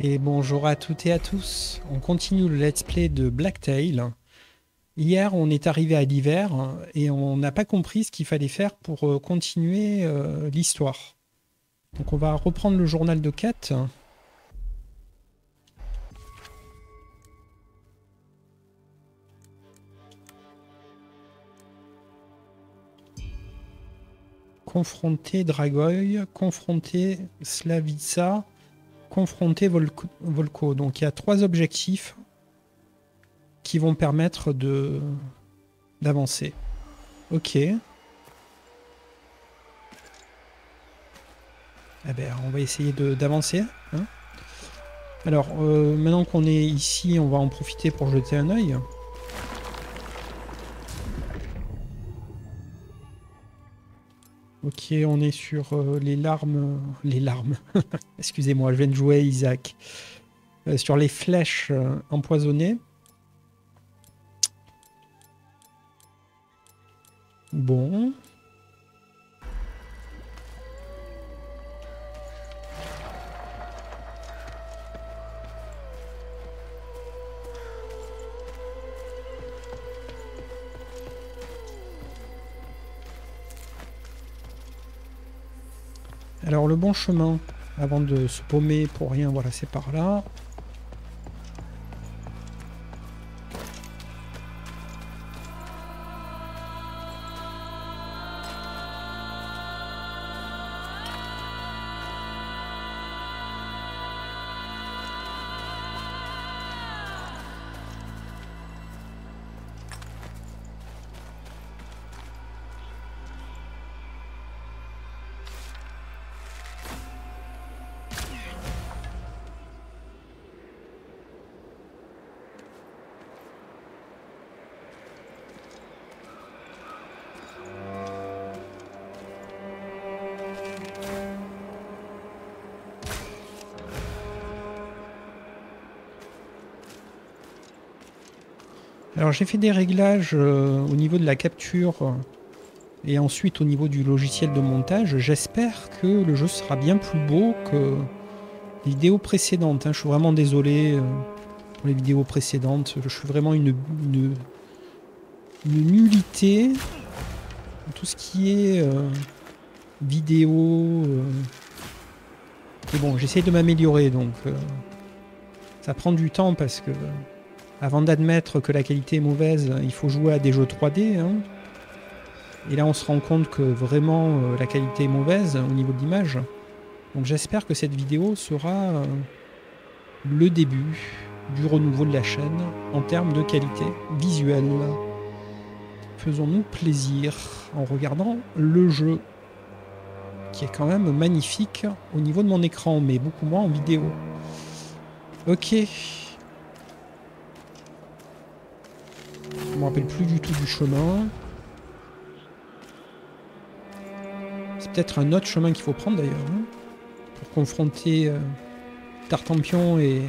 Et bonjour à toutes et à tous. On continue le let's play de Blacktail. Hier, on est arrivé à l'hiver et on n'a pas compris ce qu'il fallait faire pour continuer l'histoire. Donc on va reprendre le journal de Kat. Confronter Dragoy, confronter Slavica, confronter Volko. Donc il y a 3 objectifs qui vont permettre d'avancer. Ok. Eh ben, on va essayer d'avancer. Hein. Alors, maintenant qu'on est ici, on va en profiter pour jeter un œil. Ok, on est sur les larmes. Les larmes. Excusez-moi, je viens de jouer à Isaac. Sur les flèches empoisonnées. Bon. Alors le bon chemin, avant de se paumer pour rien, voilà, c'est par là. Alors j'ai fait des réglages au niveau de la capture et ensuite au niveau du logiciel de montage. J'espère que le jeu sera bien plus beau que les vidéos précédentes. Hein. Je suis vraiment désolé pour les vidéos précédentes. Je suis vraiment une nullité dans tout ce qui est vidéo. Mais bon, j'essaie de m'améliorer donc ça prend du temps parce que avant d'admettre que la qualité est mauvaise, il faut jouer à des jeux 3D. Hein. Et là, on se rend compte que vraiment la qualité est mauvaise au niveau de l'image. Donc j'espère que cette vidéo sera le début du renouveau de la chaîne en termes de qualité visuelle. Faisons-nous plaisir en regardant le jeu, qui est quand même magnifique au niveau de mon écran, mais beaucoup moins en vidéo. Ok. Je ne me rappelle plus du tout du chemin. C'est peut-être un autre chemin qu'il faut prendre d'ailleurs, hein, pour confronter Tartampion et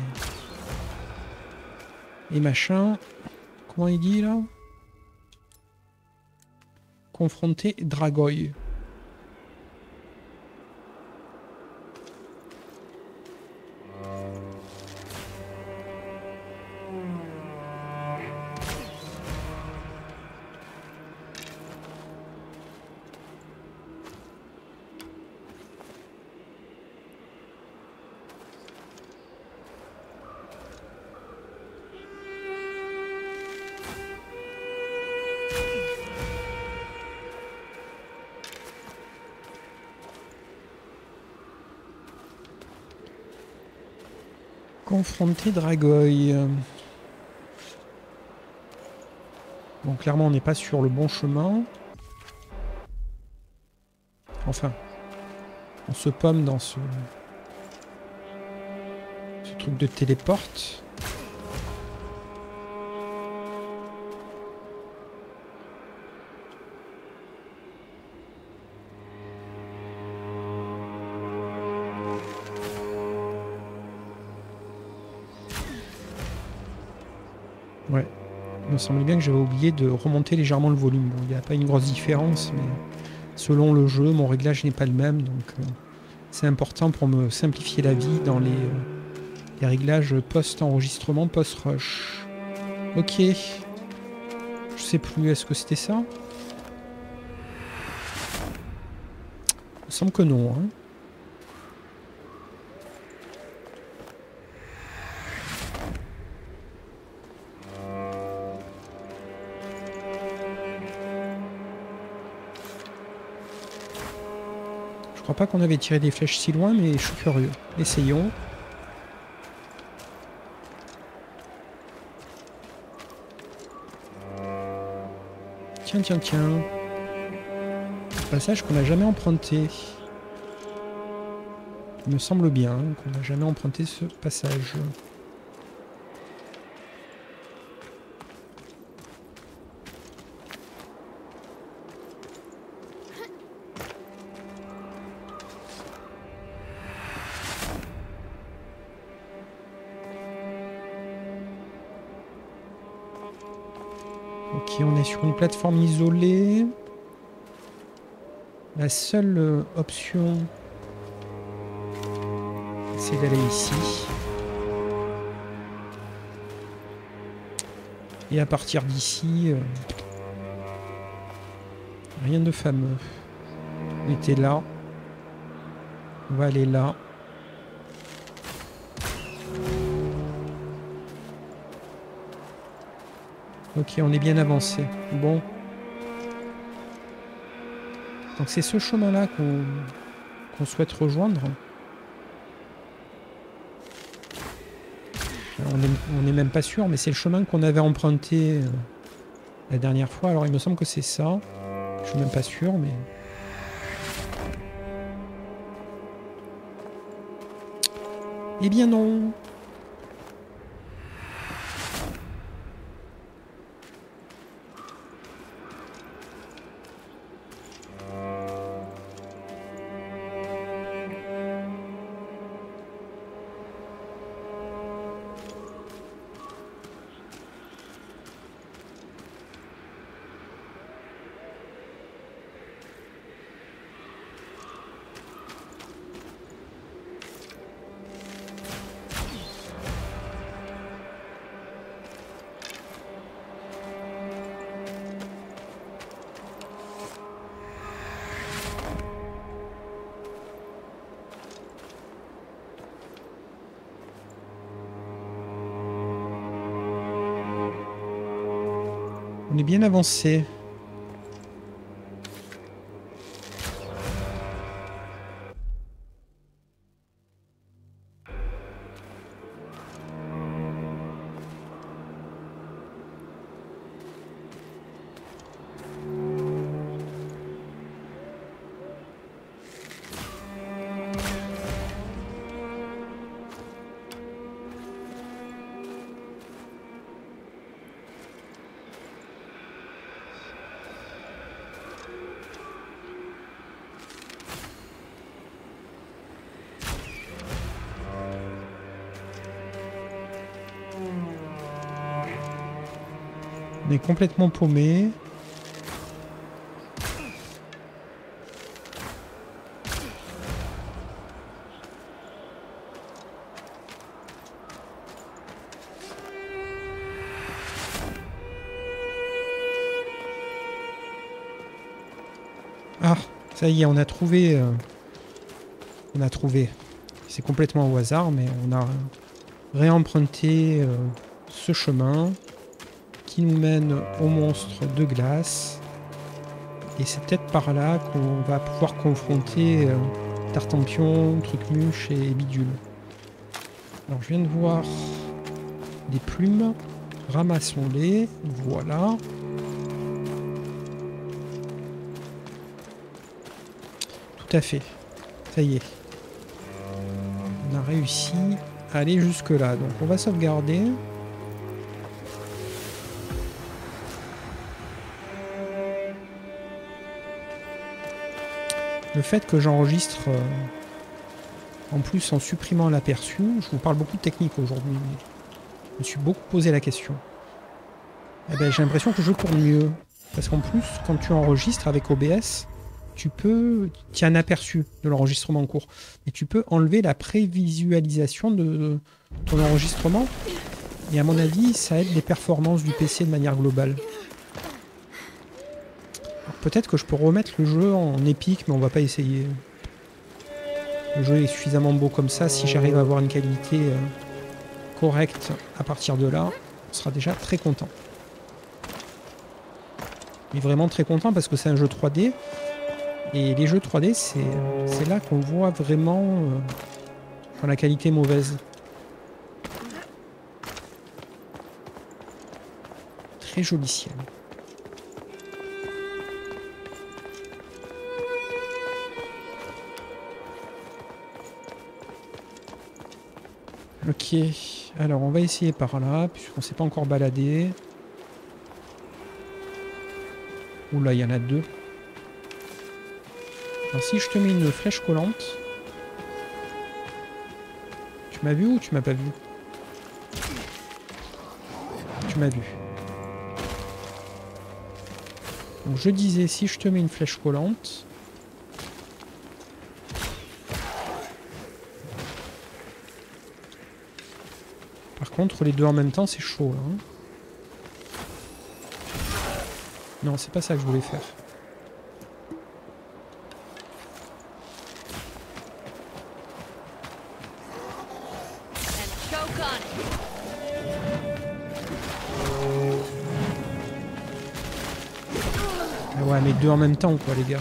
machin. Comment il dit là? Confronter Dragoy. Confronter Dragoy. Bon, clairement, on n'est pas sur le bon chemin. Enfin, on se pomme dans ce truc de téléporte. Ouais. Il me semblait bien que j'avais oublié de remonter légèrement le volume. Bon, il n'y a pas une grosse différence, mais selon le jeu, mon réglage n'est pas le même. Donc c'est important pour me simplifier la vie dans Les réglages post-enregistrement, post-rush. Ok. Je sais plus, est-ce que c'était ça? Il me semble que non. Hein. Je crois pas qu'on avait tiré des flèches si loin, mais je suis curieux. Essayons. Tiens, tiens, tiens. Passage qu'on n'a jamais emprunté. Il me semble bien qu'on n'a jamais emprunté ce passage. Ok, on est sur une plateforme isolée. La seule option, c'est d'aller ici. Et à partir d'ici, rien de fameux. On était là. On va aller là. Ok, on est bien avancé. Bon. Donc c'est ce chemin-là qu'on souhaite rejoindre. On n'est même pas sûr, mais c'est le chemin qu'on avait emprunté la dernière fois. Alors il me semble que c'est ça. Je suis même pas sûr, mais... Eh bien non. On est bien avancé. On est complètement paumé. Ah, ça y est, on a trouvé. On a trouvé. C'est complètement au hasard, mais on a réemprunté ce chemin qui nous mène au monstre de glace. Et c'est peut-être par là qu'on va pouvoir confronter Tartampion, Trucmuche et Bidule. Alors je viens de voir des plumes. Ramassons-les. Voilà. Tout à fait. Ça y est. On a réussi à aller jusque là. Donc on va sauvegarder. Le fait que j'enregistre en plus en supprimant l'aperçu, je vous parle beaucoup de technique aujourd'hui, mais je me suis beaucoup posé la question. Eh ben, j'ai l'impression que je tourne mieux. Parce qu'en plus, quand tu enregistres avec OBS, tu peux... Tu as un aperçu de l'enregistrement en cours. Et tu peux enlever la prévisualisation de ton enregistrement. Et à mon avis, ça aide les performances du PC de manière globale. Peut-être que je peux remettre le jeu en épique, mais on va pas essayer. Le jeu est suffisamment beau comme ça. Si j'arrive à avoir une qualité correcte à partir de là, on sera déjà très content. Mais vraiment très content parce que c'est un jeu 3D. Et les jeux 3D, c'est là qu'on voit vraiment quand la qualité est mauvaise. Très joli ciel. Ok, alors on va essayer par là, puisqu'on s'est pas encore baladé. Oula, il y en a deux. Alors si je te mets une flèche collante... Tu m'as vu ou tu m'as pas vu? Tu m'as vu. Donc je disais, si je te mets une flèche collante... Par contre, les deux en même temps, c'est chaud, là. Hein. Non, c'est pas ça que je voulais faire. Ah ouais, mais deux en même temps, quoi, les gars.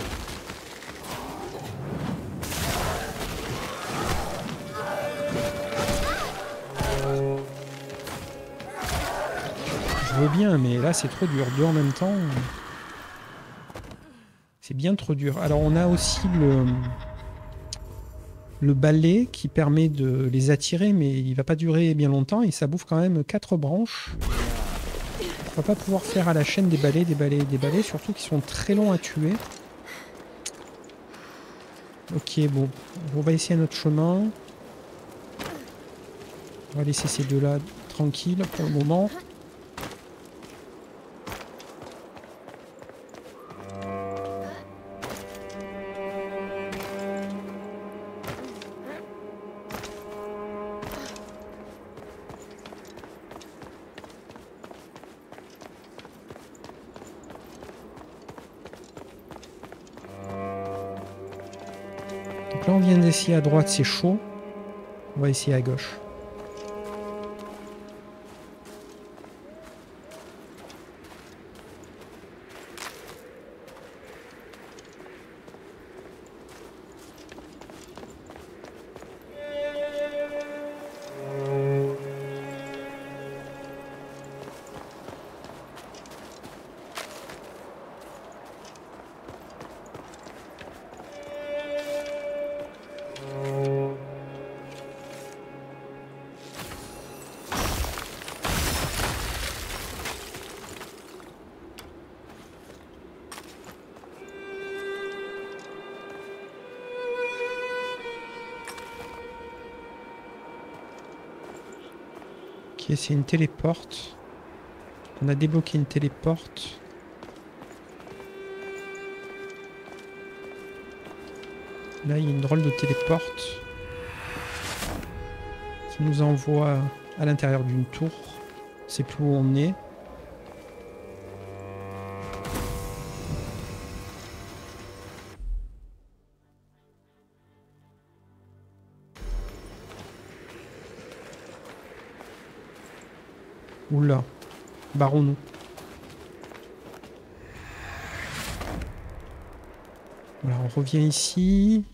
Je veux bien, mais là, c'est trop dur. Deux en même temps... C'est bien trop dur. Alors, on a aussi le balai qui permet de les attirer, mais il va pas durer bien longtemps et ça bouffe quand même 4 branches. On va pas pouvoir faire à la chaîne des balais, des balais, des balais, surtout qu'ils sont très longs à tuer. Ok, bon, on va essayer notre chemin. On va laisser ces deux-là tranquilles pour le moment. Donc là, on vient d'essayer à droite, c'est chaud. On va essayer à gauche. Ok, c'est une téléporte. On a débloqué une téléporte. Là, il y a une drôle de téléporte qui nous envoie à l'intérieur d'une tour. C'est plus où on est. Oula, barrons-nous. Voilà, on revient ici.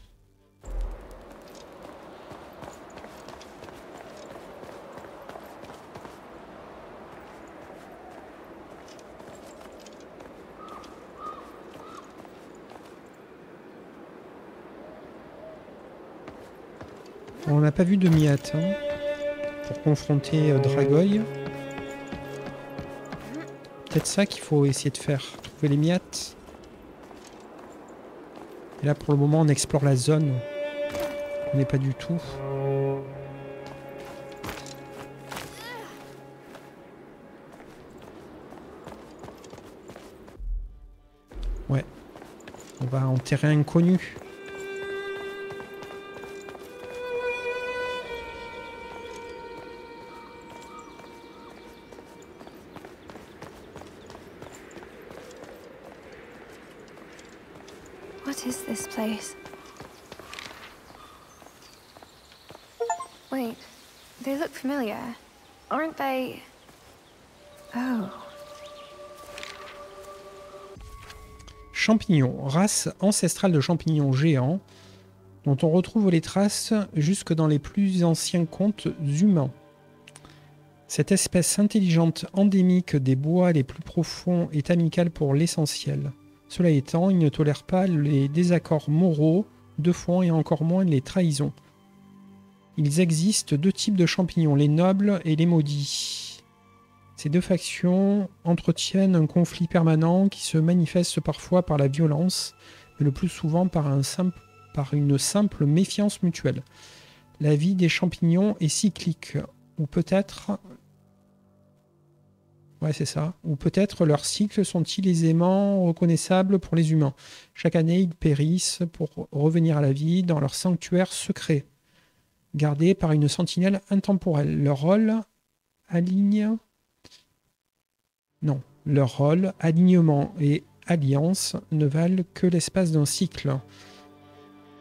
On n'a pas vu de Miat hein, pour confronter Dragoy. Peut-être ça qu'il faut essayer de faire. Trouver les Miat. Et là, pour le moment, on explore la zone. On n'est pas du tout. Ouais. On va en terrain inconnu. What is this place? Wait, they look familiar. Aren't they... Oh. Champignons, race ancestrale de champignons géants, dont on retrouve les traces jusque dans les plus anciens contes humains. Cette espèce intelligente endémique des bois les plus profonds est amicale pour l'essentiel. Cela étant, il ne tolère pas les désaccords moraux de fond et encore moins les trahisons. Il existe deux types de champignons, les nobles et les maudits. Ces deux factions entretiennent un conflit permanent qui se manifeste parfois par la violence, mais le plus souvent par une simple méfiance mutuelle. La vie des champignons est cyclique, ou peut-être... Ouais, c'est ça. Ou peut-être leurs cycles sont-ils aisément reconnaissables pour les humains. Chaque année, ils périssent pour revenir à la vie dans leur sanctuaire secret, gardé par une sentinelle intemporelle. Leur rôle, alignement et alliance ne valent que l'espace d'un cycle.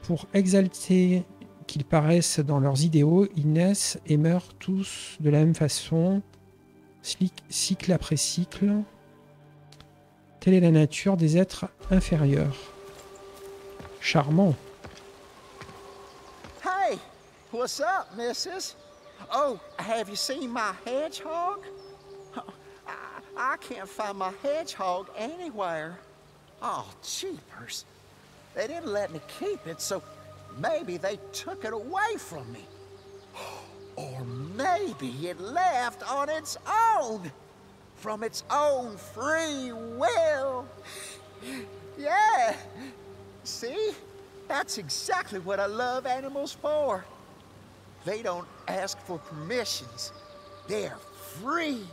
Pour exalter qu'ils paraissent dans leurs idéaux, ils naissent et meurent tous de la même façon, cycle après cycle. Telle est la nature des êtres inférieurs. Charmant. Hey, what's up, missus? Oh, have you seen my hedgehog? I can't find my hedgehog anywhere. Oh, jeepers. They didn't let me keep it, so maybe they took it away from me. Or maybe it left on its own, from its own free will. Yeah, see? That's exactly what I love animals for. They don't ask for permissions. They're free.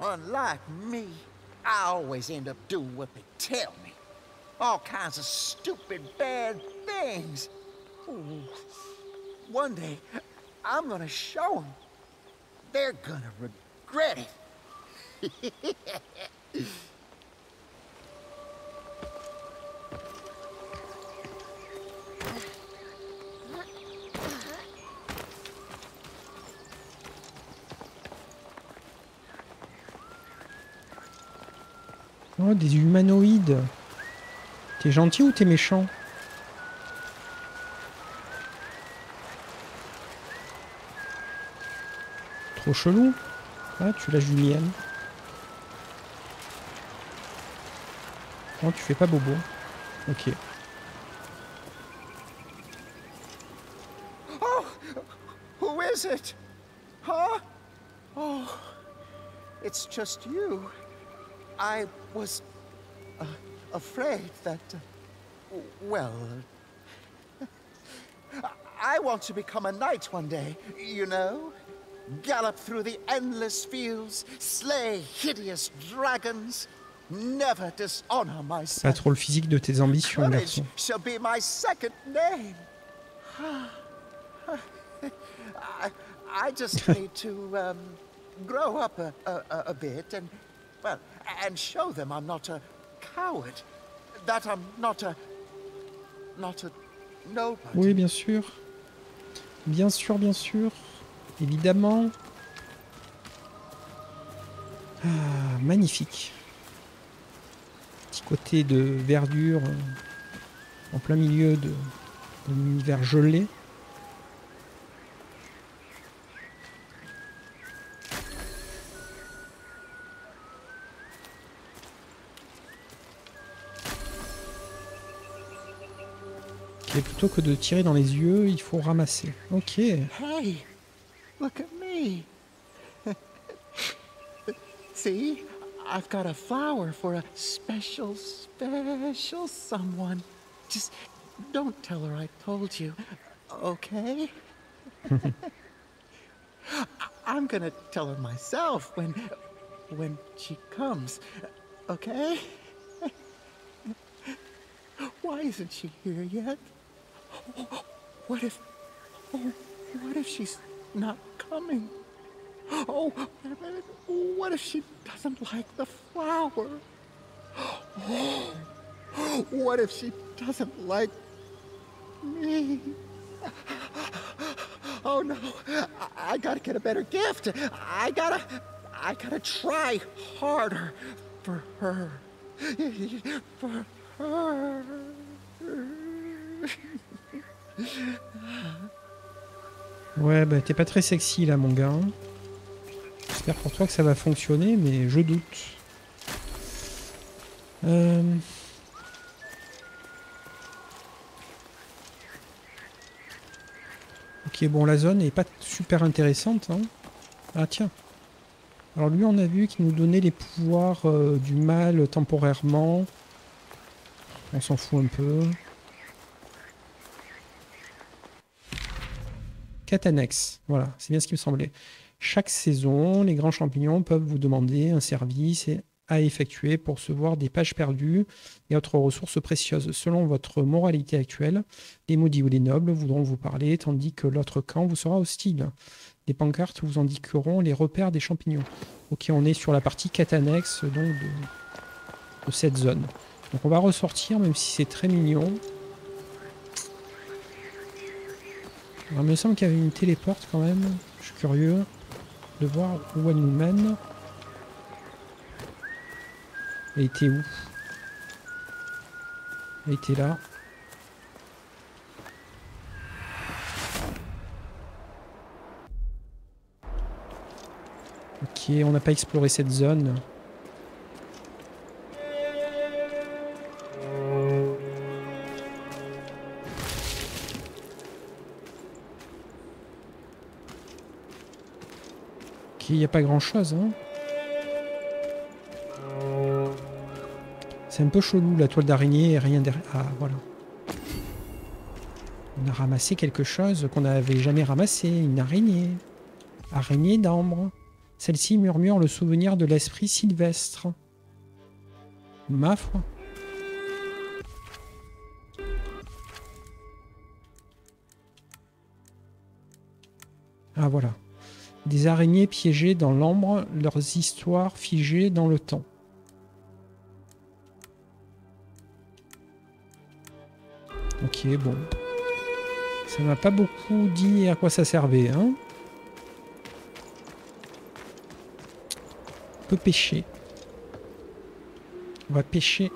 Unlike me, I always end up doing what they tell me. All kinds of stupid, bad things. Ooh. One day, I'm gonna show them. They're gonna regret it. Oh, des humanoïdes. T'es gentil ou t'es méchant? Trop chelou. Ah, tu la Julienne. Non, tu fais pas bobo. Ok. Oh, who is it? Huh? Oh, it's just you. I was afraid that, well, I want to become a knight one day, you know? Gallop through the endless fields, slay hideous dragons, never dishonor myself. Pas trop le physique de tes ambitions, Courage garçon. shall be my second name. I just need to grow up a bit and, well, and show them I'm not a coward, that I'm not a nobody. Oui, bien sûr. Bien sûr, bien sûr. Évidemment. Ah, magnifique. Petit côté de verdure en plein milieu de l'univers gelé. Et plutôt que de tirer dans les yeux, il faut ramasser. Ok. Hey, look at me. See, I've got a flower for a special someone. Just don't tell her I told you, okay? I'm gonna tell her myself when she comes, okay? Why isn't she here yet? What if... Oh, what if she's not coming? Oh, what if she doesn't like the flower? Oh, what if she doesn't like me? Oh no, I gotta get a better gift. I gotta try harder for her. For her. Ouais, bah t'es pas très sexy là, mon gars. J'espère pour toi que ça va fonctionner, mais je doute. Ok, bon, la zone est pas super intéressante. Hein. Ah tiens. Alors lui, on a vu qu'il nous donnait les pouvoirs du mal temporairement. On s'en fout un peu. Quête annexe. Voilà, c'est bien ce qui me semblait. Chaque saison, les grands champignons peuvent vous demander un service à effectuer pour recevoir des pages perdues et autres ressources précieuses. Selon votre moralité actuelle, les maudits ou les nobles voudront vous parler, tandis que l'autre camp vous sera hostile. Les pancartes vous indiqueront les repères des champignons. Ok, on est sur la partie quête annexe donc de cette zone. Donc on va ressortir, même si c'est très mignon. Alors, il me semble qu'il y avait une téléporte quand même. Je suis curieux de voir où elle nous mène. Elle était où? Elle était là. Ok, on n'a pas exploré cette zone. Ok, il n'y a pas grand chose, hein. C'est un peu chelou la toile d'araignée et rien derrière. Ah, voilà. On a ramassé quelque chose qu'on n'avait jamais ramassé. Une araignée. Araignée d'ambre. Celle-ci murmure le souvenir de l'esprit sylvestre. Ma foi. Ah, voilà. Des araignées piégées dans l'ambre, leurs histoires figées dans le temps. Ok, bon. Ça m'a pas beaucoup dit à quoi ça servait, hein. On peut pêcher. On va pêcher.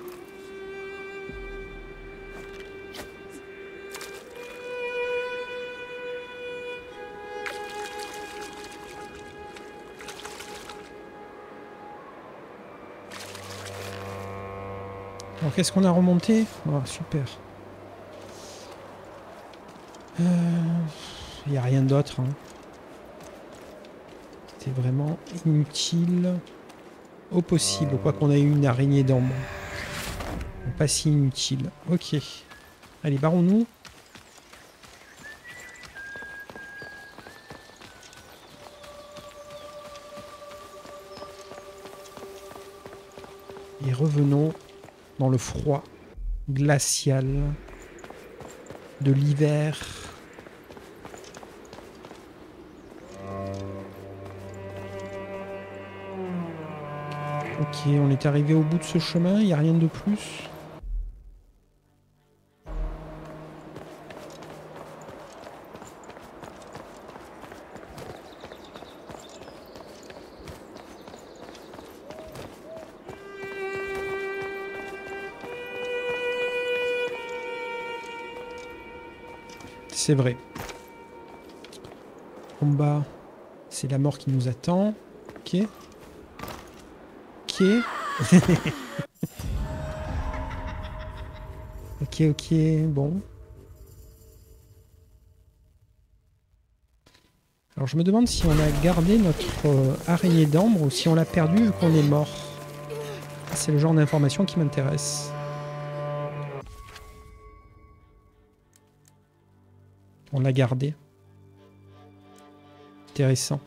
Alors qu'est-ce qu'on a remonté? Oh, super. Il n'y a rien d'autre. Hein. C'était vraiment inutile au possible. Quoi qu'on ait eu une araignée d'ambre. Pas si inutile. Ok. Allez, barrons-nous. Et revenons dans le froid glacial de l'hiver. Ok, on est arrivé au bout de ce chemin, il n'y a rien de plus. C'est vrai. En bas, c'est la mort qui nous attend. Ok. Ok. Ok, ok, bon. Alors je me demande si on a gardé notre araignée d'ambre ou si on l'a perdue vu qu'on est mort. C'est le genre d'information qui m'intéresse. On l'a gardé. Intéressant.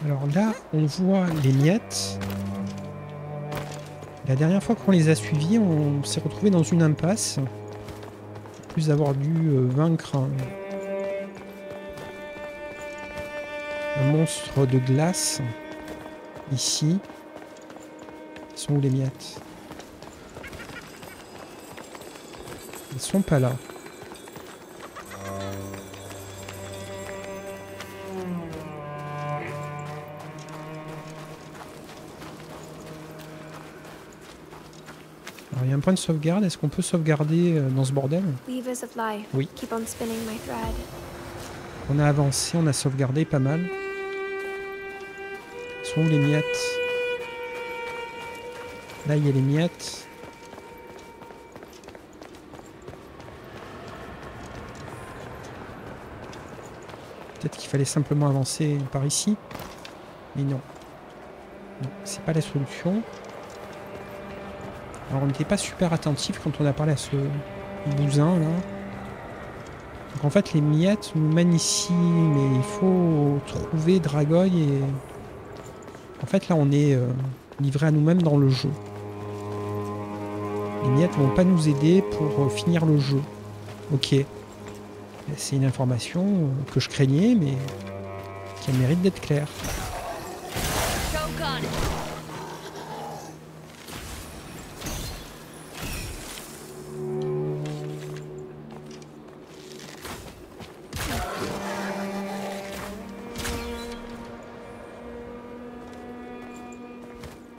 Alors là, on voit les miettes. La dernière fois qu'on les a suivis, on s'est retrouvé dans une impasse. En plus d'avoir dû vaincre un monstre de glace. Ici. Elles sont où les miettes? Elles sont pas là. Alors il y a un point de sauvegarde. Est-ce qu'on peut sauvegarder dans ce bordel? Levers of life. Oui. Keep on spinning my thread. On a avancé, on a sauvegardé pas mal. Sont où les miettes? Là il y a les miettes. Peut-être qu'il fallait simplement avancer par ici. Mais non. Non, c'est pas la solution. Alors on n'était pas super attentif quand on a parlé à ce bousin là. Donc en fait les miettes nous mènent ici, mais il faut trouver Dragoy et... En fait là on est livré à nous-mêmes dans le jeu. Les miettes vont pas nous aider pour finir le jeu. Ok. C'est une information que je craignais, mais qui a le mérite d'être claire.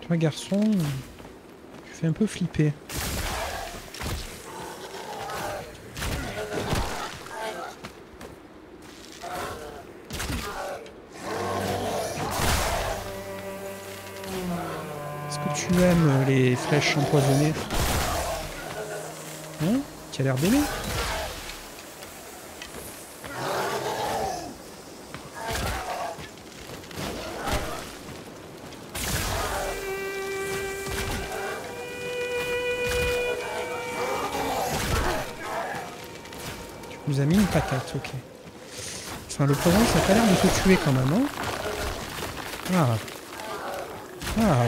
Toi garçon, tu fais un peu flipper. Est-ce que tu aimes les flèches empoisonnées? Hein? Tu as l'air d'aimer. Tu nous as mis une patate, ok. Enfin, le poison, ça a pas l'air de te tuer quand même, hein? Ah. Ah.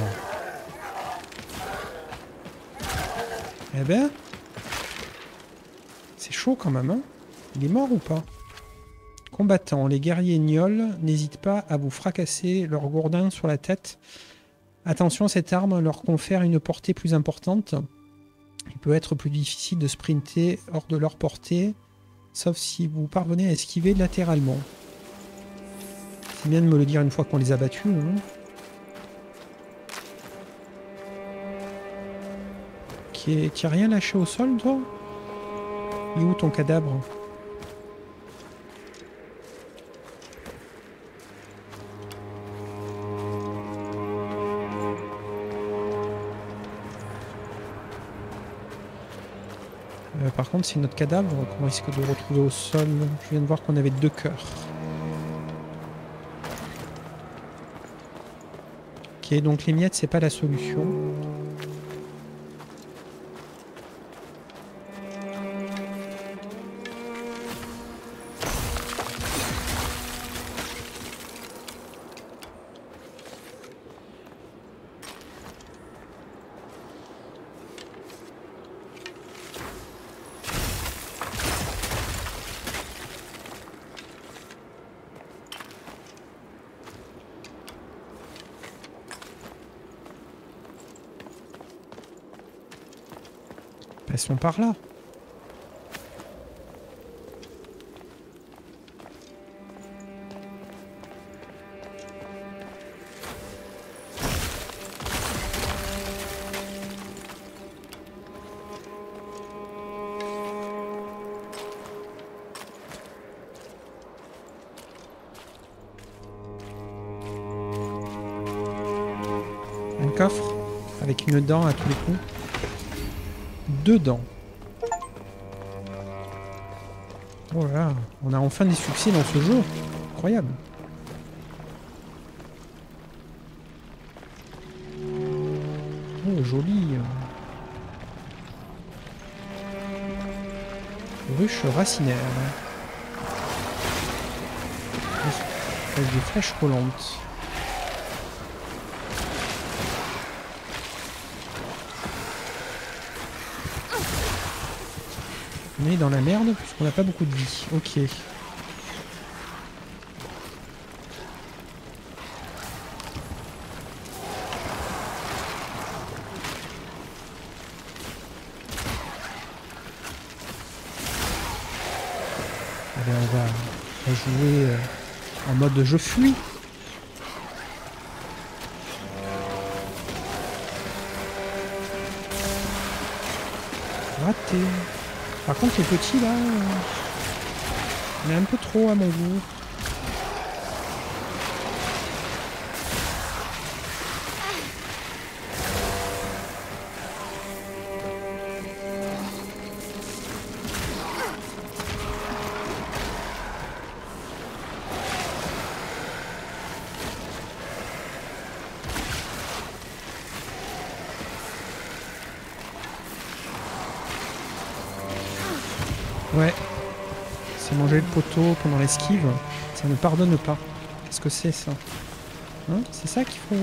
Eh ben... C'est chaud quand même, hein? Il est mort ou pas? Combattants, les guerriers gnolls n'hésitent pas à vous fracasser leur gourdin sur la tête. Attention, cette arme leur confère une portée plus importante. Il peut être plus difficile de sprinter hors de leur portée, sauf si vous parvenez à esquiver latéralement. C'est bien de me le dire une fois qu'on les a battus, hein. Qui a rien lâché au sol, toi? Il est où ton cadavre? Par contre, c'est notre cadavre qu'on risque de retrouver au sol. Je viens de voir qu'on avait 2 cœurs. Ok, donc les miettes, c'est pas la solution. Passons par là. Un coffre avec une dent à tous les coups. 2 dents. Oh là là, on a enfin des succès dans ce jeu. Incroyable. Oh, joli. Ruche racinaire. Avec des flèches volantes. On est dans la merde puisqu'on n'a pas beaucoup de vie. Ok. Allez, on va jouer en mode je fuis. Raté. Par contre, les petits là, on est un peu trop à mon goût. Ouais, c'est manger le poteau pendant l'esquive, ça ne pardonne pas. Qu'est-ce que c'est ça? Hein, c'est ça qu'il faut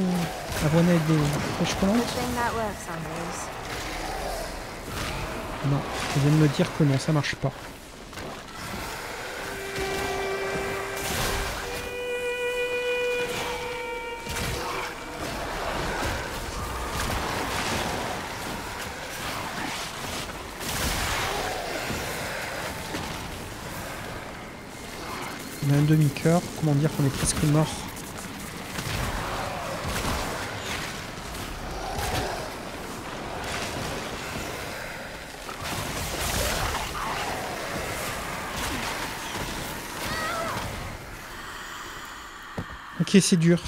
avoiner avec des pêches collantes? Non, il vient de me dire que non, ça marche pas. On a un demi-cœur, comment dire qu'on est presque mort. Ok, c'est dur.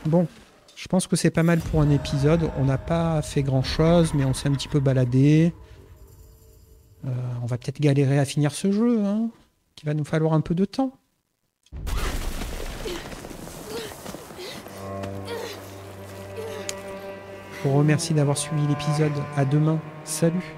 Bon, je pense que c'est pas mal pour un épisode. On n'a pas fait grand-chose, mais on s'est un petit peu baladé. On va peut-être galérer à finir ce jeu, hein, qu'il va nous falloir un peu de temps. Je vous remercie d'avoir suivi l'épisode. À demain. Salut.